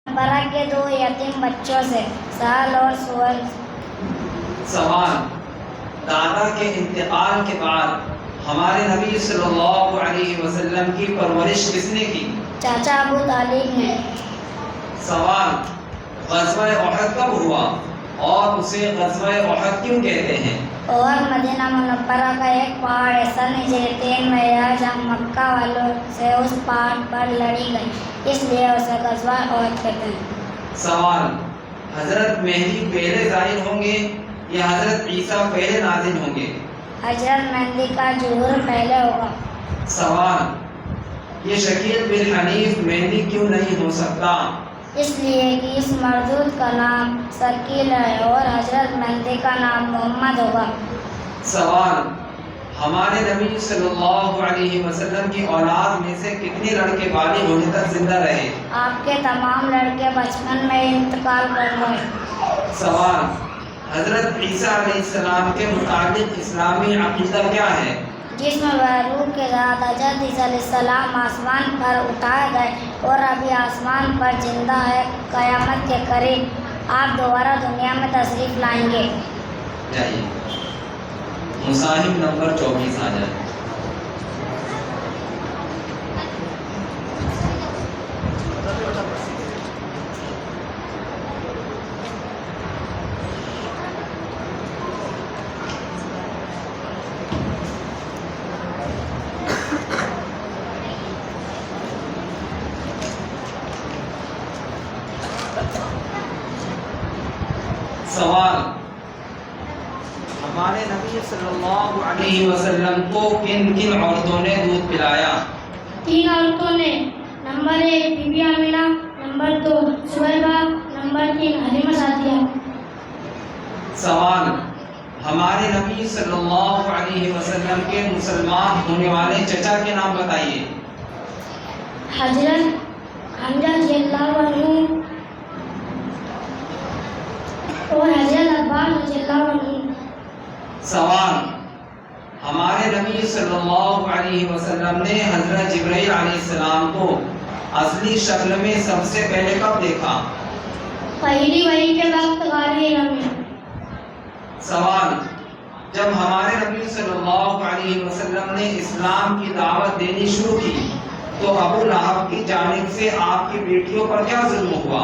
برا کے دو یتیم بچوں سے سال اور سور. سوال: دادا کے انتقال کے بعد ہمارے نبی صلی اللہ علیہ وسلم کی پرورش کس نے کی؟ چاچا ابو طالب نے. سوال: غزوہ احد کب ہوا اور اسے غزوہ احد کیوں کہتے ہیں؟ اور مدینہ منورہ کا ایک پہاڑ ایسا نہیں تین میں جب مکہ والوں سے اس پہاڑ پر لڑی گئی، اس لیے اسے غزوہ احد کہتے ہیں. سوال: حضرت مہدی پہلے ظاہر ہوں گے یا حضرت عیسیٰ پہلے نازل ہوں گے؟ حضرت مہدی کا ظہور پہلے ہوگا. سوال: یہ شکیل بن حنیف مہدی کیوں نہیں ہو سکتا؟ اس لیے کہ اس مردود کا نام شکیل ہے اور حضرت مہدی کا نام محمد ہوگا. سوال: ہمارے نبی صلی اللہ علیہ وسلم کی اولاد میں سے کتنے لڑکے بالغ ہونے تک زندہ رہے؟ آپ کے تمام لڑکے بچپن میں انتقال کر گئے. سوال: حضرت عیسیٰ علیہ السلام کے متعلق اسلامی عقیدہ کیا ہے؟ جسم و روح کے ساتھ حضرت عیسیٰ علیہ السلام آسمان پر اٹھائے گئے اور ابھی آسمان پر زندہ ہے. قیامت کے قریب آپ دوبارہ دنیا میں تشریف لائیں گے. جائیے مصاحف نمبر 24 آ جائے. سوال: ہمارے نبی صلی اللہ علیہ وسلم کو کن کن عورتوں نے دودھ پلایا؟ 3 عورتوں نے. Number 1 Bibi Amina, number 2 Suwaiba, number 3 Halima Saadia. سوال: ہمارے نبی صلی اللہ علیہ وسلم کے مسلمان ہونے والے چچا کے نام بتائیے. حضرت حمزہ رضی اللہ عنہ اور حضرت عباس رضی اللہ عنہ. سوال: ہمارے نبی صلی اللہ علیہ وسلم نے حضرت جبرائیل علیہ السلام کو اصلی شکل میں سب سے پہلے کب دیکھا؟ پہلی وحی کے وقت غار حرا میں. سوال: جب ہمارے نبی صلی اللہ علیہ وسلم نے اسلام کی دعوت دینی شروع کی تو ابو لہب کی جانب سے آپ کی بیٹیوں پر کیا ظلم ہوا؟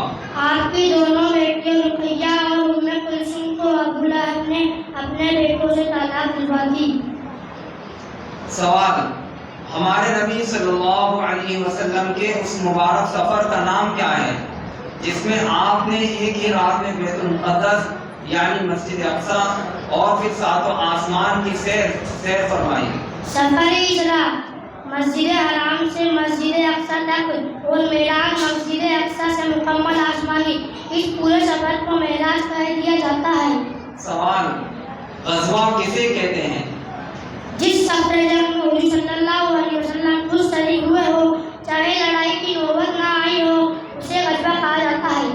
آپ کی دونوں بیٹیاں رقیہ اور ام کلثوم کو ابو لہب نے اپنے بیٹوں سے طلاق دلوا دی. سوال: ہمارے نبی صلی اللہ علیہ وسلم کے اس مبارک سفر کا نام کیا ہے جس میں آپ نے ایک ہی رات میں بیت المقدس یعنی مسجد اقصی اور پھر 7 آسمان کی سیر فرمائی؟ سفر اسراء، مسجد حرام سے مسجد اقصی تک اور معراج مسجد اقصی سے مکمل آسمانی. اس پورے سفر کو معراج کہہ دیا جاتا ہے. سوال: غزوہ کسے کہتے ہیں؟ جس سفر جنگ میں حضور صلی اللہ علیہ وسلم خود شریک ہوئے ہو چاہے لڑائی کی نوبت نہ آئی ہو اسے غزوہ کہا جاتا ہے.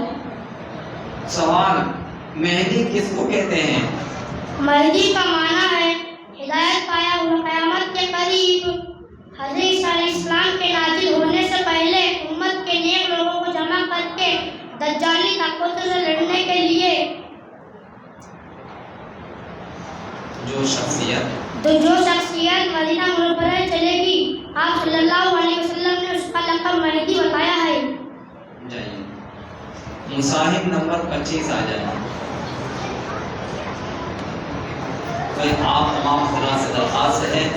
سوال: مہدی کس کو کہتے ہیں؟ مہدی کا معنی ہے ہدایت پایا ہوا. قیامت کے قریب حضرت عیسیٰ علیہ السلام کے نازل ہونے سے پہلے امت کے نیک لوگوں کو جمع کر کے دجالی طاقتوں سے لڑنے کے لیے جو شخصیت مدینہ منورہ چلے گی آپ صلی اللہ علیہ وسلم نے اس کا لقب مہدی بتایا ہے. جائیے مصاحف نمبر 25 آ جائے. آپ تمام حضرات سے درخواست ہے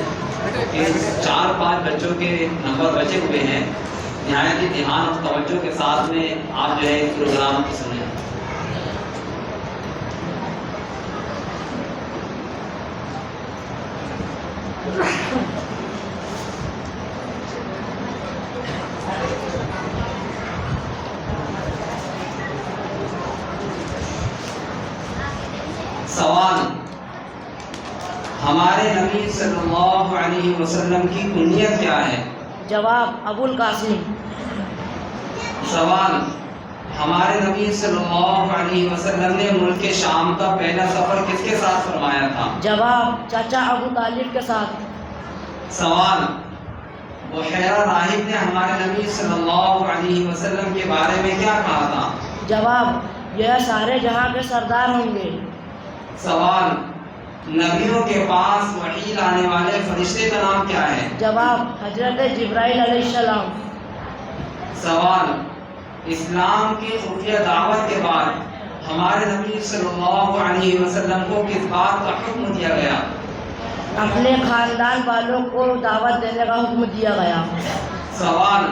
کہ 4-5 بچوں کے نمبر بچے ہوئے ہیں، نہایت ہی دھیان اور توجہ کے ساتھ میں آپ جو ہے اس پروگرام کو سنیں. سوال: ہمارے نبی صلی اللہ علیہ وسلم کی کنیت کیا ہے؟ جواب: ابو القاسم. سوال: ہمارے نبی صلی اللہ علیہ وسلم نے ملک شام کا پہلا سفر کس کے ساتھ فرمایا تھا؟ جواب: چاچا ابو طالب کے ساتھ. سوال: بحیرہ راہب نے ہمارے نبی صلی اللہ علیہ وسلم کے بارے میں کیا کہا تھا؟ جواب: یہ سارے جہاں کے سردار ہوں گے۔ سوال: نبیوں کے پاس وحی لانے والے فرشتے کا نام کیا ہے؟ جواب: حضرت جبرائیل علیہ السلام۔ سوال: اسلام کی خفیہ دعوت کے بعد ہمارے نبی صلی اللہ علیہ وسلم کو کس بات کا حکم دیا گیا؟ اپنے خاندان والوں کو دعوت دینے کا حکم دیا گیا۔ سوال: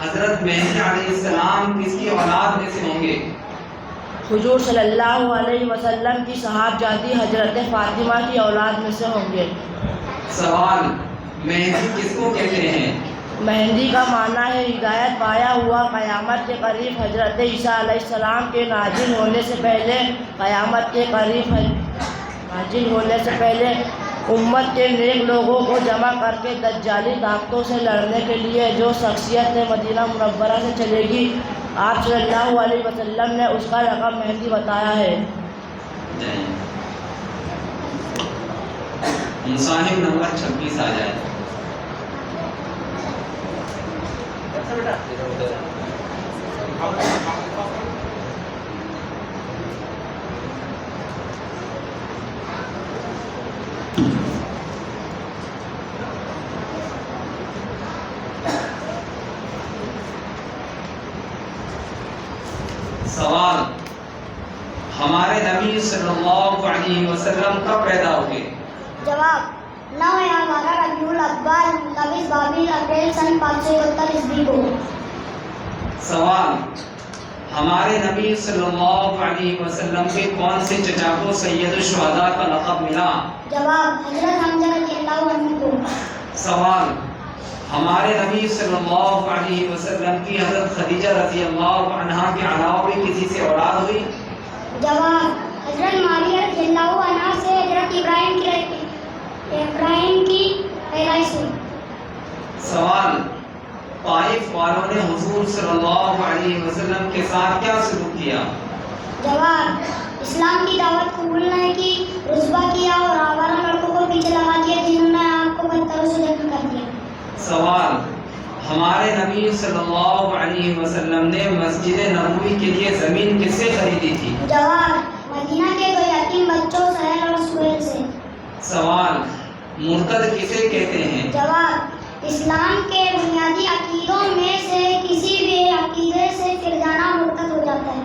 حضرت مہدی علیہ السلام کس کی اولاد میں سے ہوں گے؟ حضور صلی اللہ علیہ وسلم کی صاحبزادی حضرت فاطمہ کی اولاد میں سے ہوں گے۔ سوال: مہدی کس کو کہتے ہیں؟ مہندی کا معنی ہے ہدایت پایا ہوا۔ قیامت کے قریب حضرت عیسیٰ علیہ السلام کے نازل ہونے سے پہلے امت کے نیک لوگوں کو جمع کر کے دجالی طاقتوں سے لڑنے کے لیے جو شخصیت مدینہ منورہ سے چلے گی، آپ صلی اللہ علیہ وسلم نے اس کا لقب مہندی بتایا ہے۔ مصاحف نمبر 26 آ جائے۔ سوال: ہمارے نبی صلی اللہ علیہ وسلم کب پیدا ہوئے؟ جواب: 9 یا 12 ربیع الاول 22 اپریل سن 571 عیسوی کو۔ سوال: ہمارے نبی صلی اللہ علیہ وسلم کے کون سے چچا کو سید الشہداء کا لقب ملا؟ جواب: حضرت حمزہ رضی اللہ عنہ کو۔ سوال: ہمارے نبی صلی اللہ علیہ وسلم کی حضرت خدیجہ رضی اللہ عنہا کے علاوہ بھی کسی سے اولاد ہوئی؟ جواب: حضرت معاویہ رضی اللہ عنہ سے حضرت ابراہیم کی پیدائش ہوئی۔ سوال: طائف والوں نے حضور صلی اللہ علیہ وسلم کے ساتھ کیا سلوک کیا؟ جواب: اسلام کی دعوت قبول نہیں کی، رسوا کیا اور آوارہ لڑکوں کو پیچھے لگا دیا، جنہوں نے آپ کو پتھروں سے زخمی کر دیا۔ سوال: ہمارے نبی صلی اللہ علیہ وسلم نے مسجد نبوی کے لیے زمین کس سے خریدی تھی؟ جواب: مدینہ کے 2 یتیم بچوں سہیل اور سہیل سے۔ سوال: مرتد کسے کہتے ہیں؟ جواب: اسلام کے بنیادی عقیدوں میں سے کسی بھی عقیدے سے پھر جانا مرتد ہو جاتا ہے۔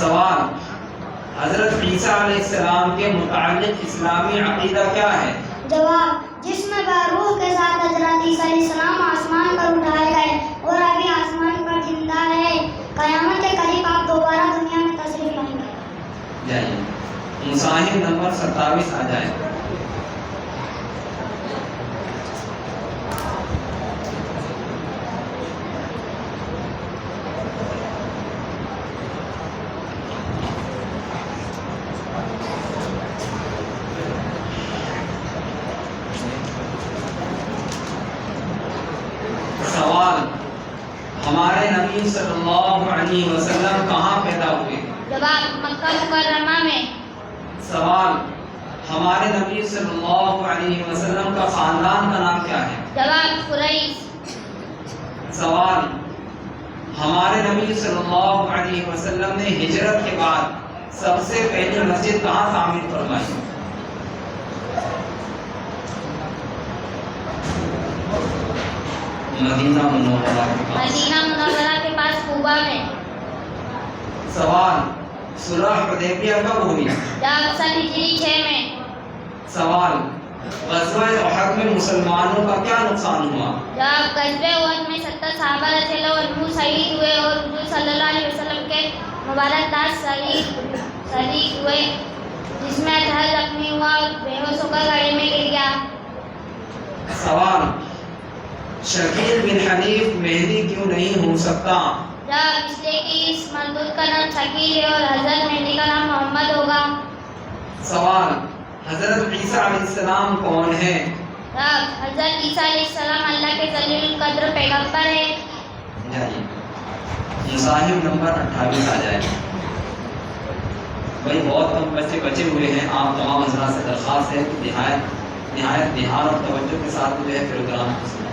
سوال: حضرت عیسیٰ علیہ السلام کے متعلق اسلامی عقیدہ کیا ہے؟ جواب: جسم و روح کے ساتھ حضرت عیسیٰ علیہ السلام آسمان پر اٹھائے گئے اور ابھی آسمان پر زندہ ہے۔ قیامت کے قریب آپ دوبارہ دنیا میں تشریف لائیں گے۔ جائیے مصاحف نمبر 27 آ جائے۔ سوال: ہمارے نبی صلی اللہ علیہ وسلم کہاں پیدا ہوئے؟ جواب: مکہ مکرمہ میں۔ سوال: ہمارے نبی صلی اللہ علیہ وسلم کا خاندان کا نام کیا ہے؟ جواب: قریش۔ سوال: ہمارے نبی صلی اللہ علیہ وسلم نے ہجرت کے بعد سب سے پہلی مسجد کہاں تعمیر فرمائی؟ مدینہ منورہ کے پاس۔ مدینہ منورہ کے پاس کوبہ میں۔ سوال: صلح حدیبیہ کب ہوئی؟ جب سن ہجری 6 میں۔ سوال: غزوہ احد میں مسلمانوں کا کیا نقصان ہوا؟ جب غزوہ احد میں 70 صحابہ رضی اللہ عنہ شہید ہوئے اور حضور صلی اللہ علیہ وسلم کے مبارک دست شریک ہوئے، جس میں اطہر زخمی ہوا اور بے ہوش ہو کر گڑھے میں گر گیا۔ سوال: شکیل بن حنیف مہدی کیوں نہیں ہو سکتا؟ جب اس لیے کہ اس مردود کا نام شکیل ہے اور حضرت مہدی کا نام محمد ہوگا۔ سوال: حضرت عیسیٰ علیہ السلام کون ہے؟ جب حضرت عیسیٰ علیہ السلام اللہ کے ذلیل القدر پیغمبر ہے۔ جائیے مصاحف نمبر 28 آ جائے۔ بھائی بہت کم بچے بچے ہوئے ہیں، آپ تمام حضرات سے درخواست ہے کہ نہایت نہایت دھیان اور توجہ کے ساتھ جو ہے پروگرام کو سنیں۔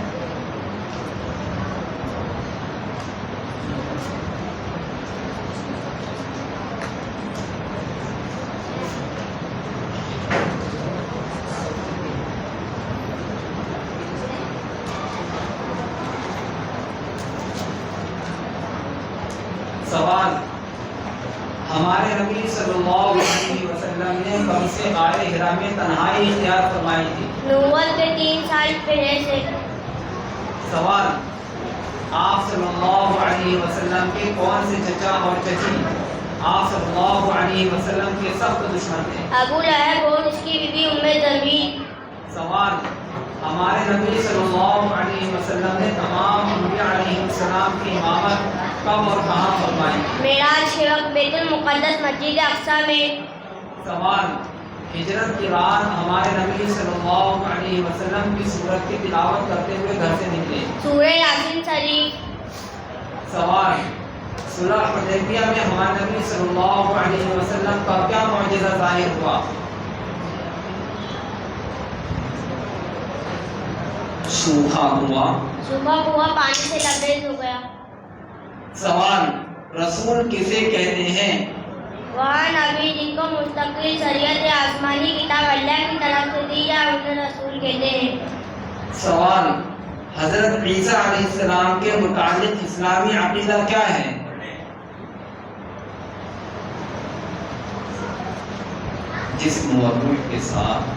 سوال: ہمارے نبی صلی اللہ علیہ وسلم نے کب سے غار حرا میں تنہائی اختیار فرمائی تھی؟ نبوت کے 3 سال پہلے سے۔ سوال: آپ صلی اللہ علیہ وسلم کے کون سے چچا اور چچی آپ صلی اللہ علیہ وسلم کے سخت دشمن تھے؟ ابو لہب اور اس کی بیوی ام زمین۔ سوال: ہمارے نبی صلی اللہ علیہ وسلم نے تمام انبیاء علیہ السلام کی امامت کب اور کہاں فرمائی؟ معراج کے وقت بیت المقدس مسجد اقصی میں۔ سوال: ہجرت کی رات ہمارے نبی صلی اللہ علیہ وسلم کی سورت کی تلاوت کرتے ہوئے گھر سے نکلے؟ سورہ یاسین شریف۔ سوال: صلح حدیبیہ میں ہمارے نبی صلی اللہ علیہ وسلم کا کیا معجزہ ظاہر ہوا؟ سوکھا ہوا، صبح ہوا پانی سے لبریز ہو گیا۔ سوال: رسول کسے کہتے ہیں؟ وہاں نبی جن کو مستقل شریعت آسمانی کتاب اللہ کی طرف سے دی جائے انہیں رسول کہتے ہیں۔ سوال: حضرت عیسیٰ علیہ السلام کے متعلق اسلامی عقیدہ کیا ہے؟ جسم و روح کے ساتھ۔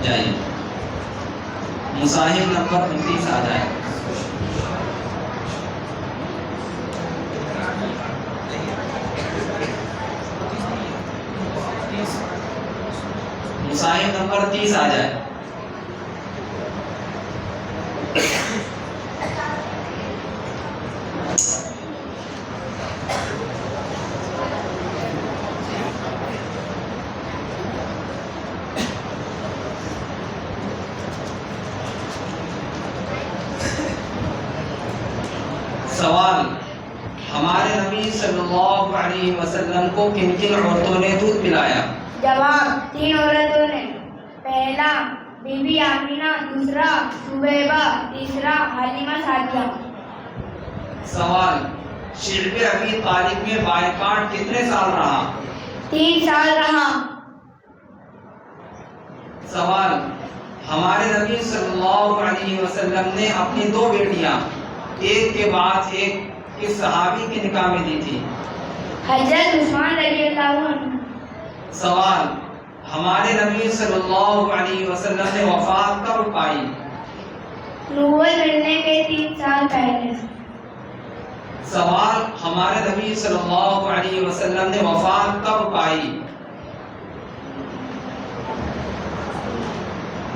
جائیے مصاحف نمبر 29 آ جائے۔ مصاحف نمبر 30 آ جائے۔ سوال: ہمارے نبی صلی اللہ علیہ وسلم کو کن کن عورتوں نے دودھ پلایا؟ جواب: 3 عورتوں نے۔ پہلا بی بی آمینہ، دوسرا سویبہ، تیسرا حلیمہ سعدیہ۔ سوال: شعب ابی طالب میں بائیکاٹ کتنے سال رہا؟ 3 سال رہا۔ سوال: ہمارے نبی صلی اللہ علیہ وسلم نے اپنی 2 بیٹیاں ایک کے بعد ایک کس صحابی کے نکاح میں دی تھی؟ حضرت عثمان رضی اللہ عنہ۔ سوال: ہمارے نبی صلی اللہ علیہ وسلم نے وفات کب پائی؟ نبوت ملنے کے 3 سال پہلے۔ سوال: ہمارے نبی صلی اللہ علیہ وسلم نے وفات کب پائی؟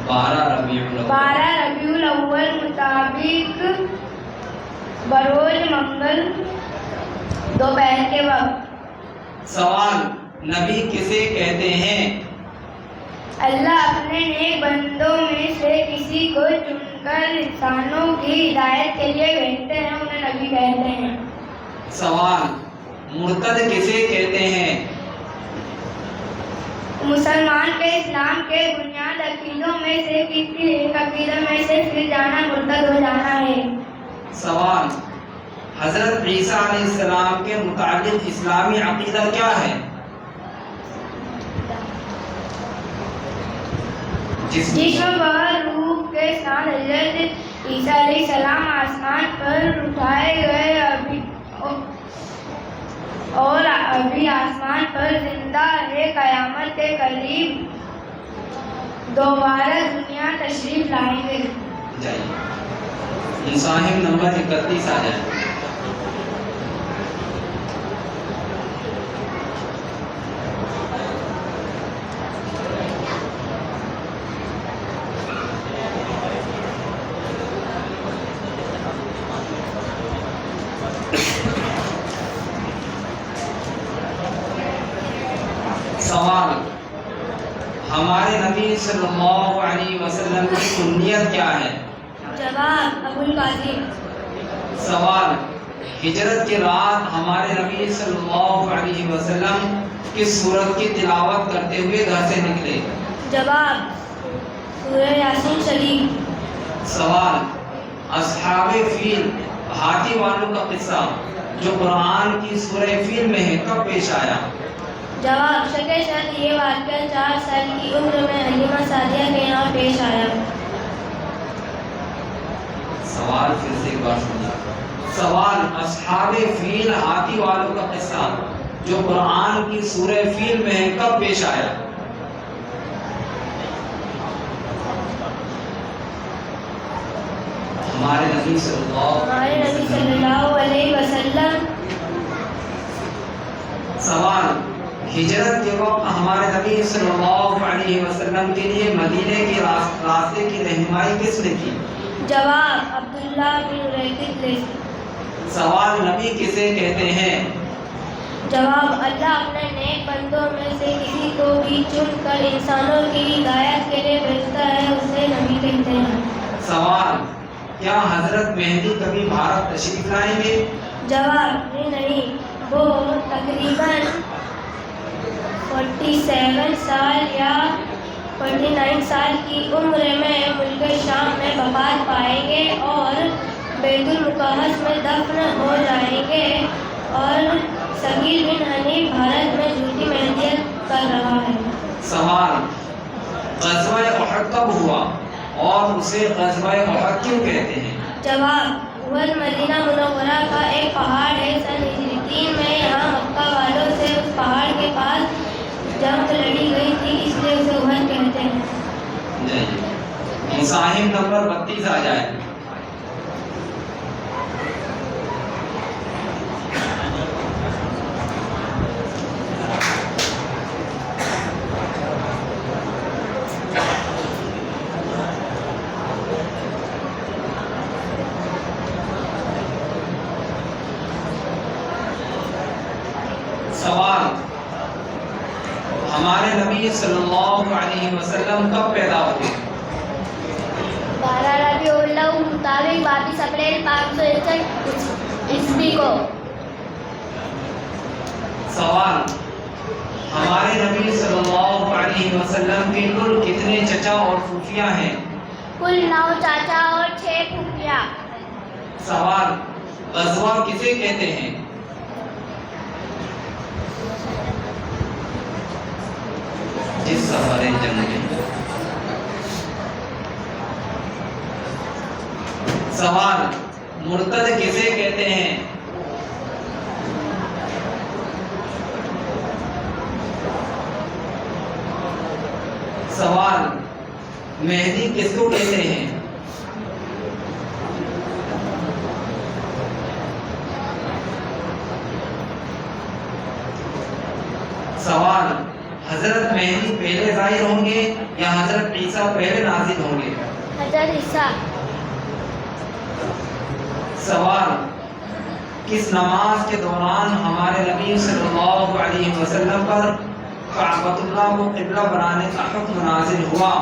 12 ربیع الاول مطابق بروز منگل دوپہر کے وقت۔ سوال: نبی کسے کہتے ہیں؟ اللہ اپنے نیک بندوں میں سے کسی کو چن کر انسانوں کی ہدایت کے لیے بھیجتے ہیں، انہیں نبی کہتے ہیں۔ سوال: مرتد کسے کہتے ہیں؟ مسلمان کے اسلام کے بنیاد عقیدوں میں سے کسی ایک عقیدہ میں سے پھر جانا مرتد ہو جانا ہے۔ سوال: حضرت عیسیٰ علیہ السلام کے متعلق اسلامی عقیدہ کیا ہے؟ جسم و روح کے ساتھ حضرت عیسیٰ علیہ السلام آسمان پر اٹھائے گئے اور ابھی آسمان پر زندہ ہے، قیامت کے قریب دوبارہ دنیا تشریف لائیں گے۔ جائیے مصاحف نمبر 31 آ جائے۔ سوال: ہمارے نبی صلی اللہ علیہ وسلم کی کنیت کیا ہے؟ جواب: ابو القاسم۔ سوال: ہجرت کی رات ہمارے نبی صلی اللہ علیہ وسلم کس سورت کی تلاوت کرتے ہوئے گھر سے نکلے؟ جواب سورہ یاسین شریف۔ سوال، اصحاب فیل ہاتھی والوں کا قصہ جو قرآن کی سورہ فیل میں ہے کب پیش آیا؟ جواب شک یہ واقعہ 4 سال کی عمر میں حلیمہ سعدیہ کے یہاں پیش آیا۔ سوال پھر سے ایک بار سنیے۔ سوال، اصحاب فیل ہاتھی والوں کا قصہ جو قرآن کی سورہ فیل میں ہے کب پیش آیا؟ ہمارے نبی صلی اللہ علیہ وسلم۔ سوال، ہجرت کے وقت ہمارے نبی صلی اللہ علیہ وسلم کے لیے مدینے کے راستے کی رہنمائی کس نے کی؟ جواب عبداللہ بن ریقل۔ سوال، نبی کسے کہتے ہیں؟ جواب اللہ اپنے نیک بندوں میں سے کسی کو بھی چن کر انسانوں کی ہدایت کے لیے بھیجتا ہے، اسے نبی کہتے ہیں۔ سوال، کیا حضرت مہدی کبھی بھارت تشریف لائیں گے؟ جواب نہیں، وہ تقریباً 47 سال یا 49 سال کی عمر میں ملک شام میں وفات پائیں گے اور بیت المقدس میں دفن ہو جائیں گے، اور سبیل بن حنیف بھارت میں جھوٹی مہدیت کر رہا ہے۔ سوال، غزوہ احد کب ہوا اور اسے غزوہ احد کیوں کہتے ہیں؟ جواب احد مدینہ منورہ کا ایک پہاڑ ہے۔ سن ہجری 3 میں یہاں مکہ والوں سے اس پہاڑ کے پاس جنگ لڑی گئی تھی، اس لیے اسے احد کہتے ہیں۔ مصاحف نمبر 32 آ جائے۔ سوال، ہمارے نبی صلی اللہ علیہ وسلم کب پیدا ہوئے؟ 12 ربیع الاول مطابق 22 اپریل 561 عیسوی کو۔ سوال، ہمارے نبی صلی اللہ علیہ وسلم کے کل کتنے چچا اور پھوپھیاں ہیں؟ کل 9 چاچا اور 6 پھوپھیاں۔ سوال، غزوہ کسے کہتے ہیں؟ جس سفر جنگ میں۔ سوال، مرتد کسے کہتے ہیں؟ سوال، مہدی کس کو کہتے ہیں؟ سوال، حضرت مہدی پہلے ظاہر ہوں گے یا حضرت عیسیٰ پہلے نازل ہوں گے؟ حضرت عیسیٰ۔ سوال، کس نماز کے دوران ہمارے نبی صلی اللہ علیہ وسلم پر کعبۃ اللہ کو قبلہ بنانے کا حکم نازل ہوا